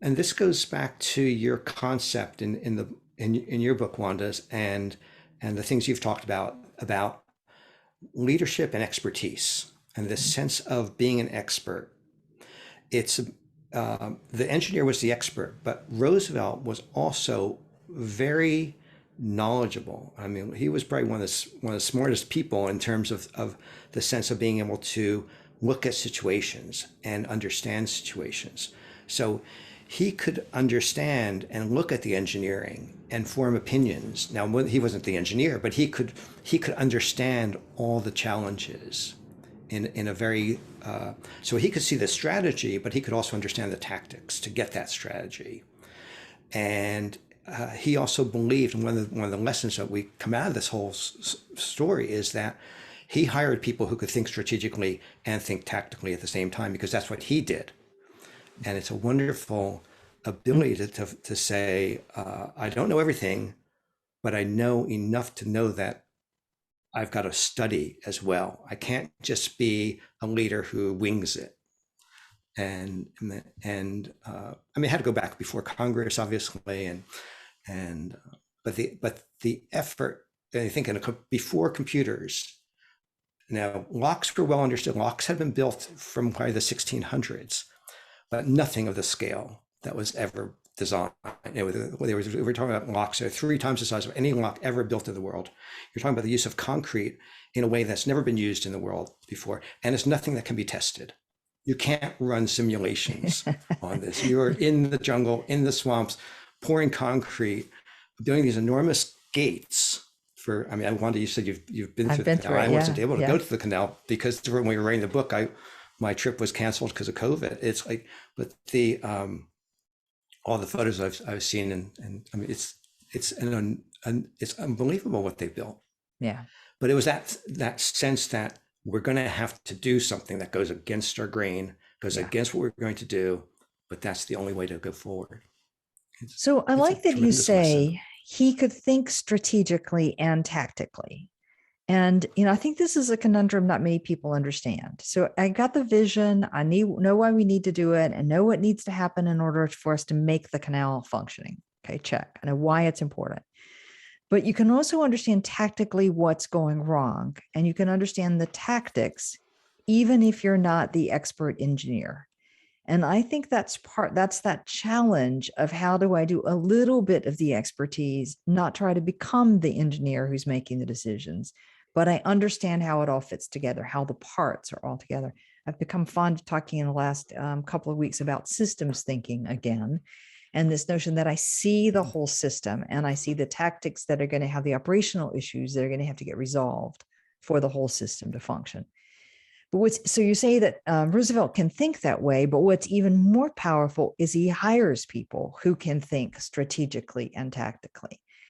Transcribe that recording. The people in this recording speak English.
And this goes back to your concept in your book, Wanda's, and the things you've talked about leadership and expertise and this sense of being an expert. It's the engineer was the expert, but Roosevelt was also very knowledgeable. I mean, he was probably one of the smartest people in terms of the sense of being able to look at situations and understand situations. So he could understand and look at the engineering and form opinions. Now, he wasn't the engineer, but he could understand all the challenges in a very so he could see the strategy, but he could also understand the tactics to get that strategy. And he also believed, and one of the lessons that we come out of this whole story is that he hired people who could think strategically and think tactically at the same time, because that's what he did. And it's a wonderful ability to say, I don't know everything, but I know enough to know that I've got to study as well. I can't just be a leader who wings it. I mean, I had to go back before Congress, obviously, but the effort. I think before computers. Now, locks were well understood. Locks had been built from probably the 1600s, but nothing of the scale that was ever designed. We're talking about locks that are 3 times the size of any lock ever built in the world. You're talking about the use of concrete in a way that's never been used in the world before, and it's nothing that can be tested. You can't run simulations on this. You're in the jungle, in the swamps, pouring concrete, doing these enormous gates. I mean, Wanda, you said you've been I've through the been canal. through it. I Yeah. wasn't able to Yeah. go to the canal because when we were writing the book, my trip was canceled because of COVID. It's like, but the all the photos I've seen, and I mean, it's unbelievable what they built. Yeah. But it was that sense that we're going to have to do something that goes against our grain, goes Yeah. against what we're going to do, but that's the only way to go forward. So I It's a like that you tremendous lesson. say he could think strategically and tactically. And, I think this is a conundrum not many people understand. So I got the vision. I know why we need to do it and know what needs to happen in order for us to make the canal functioning. Okay, check. I know why it's important. But you can also understand tactically what's going wrong. And you can understand the tactics, even if you're not the expert engineer. And I think that's that challenge of how do I do a little bit of the expertise, not try to become the engineer who's making the decisions, but I understand how it all fits together, how the parts are all together. I've become fond of talking in the last couple of weeks about systems thinking again, and this notion that I see the whole system and I see the tactics that are going to have the operational issues that are going to have to get resolved for the whole system to function. But so you say that Roosevelt can think that way, but what's even more powerful is he hires people who can think strategically and tactically.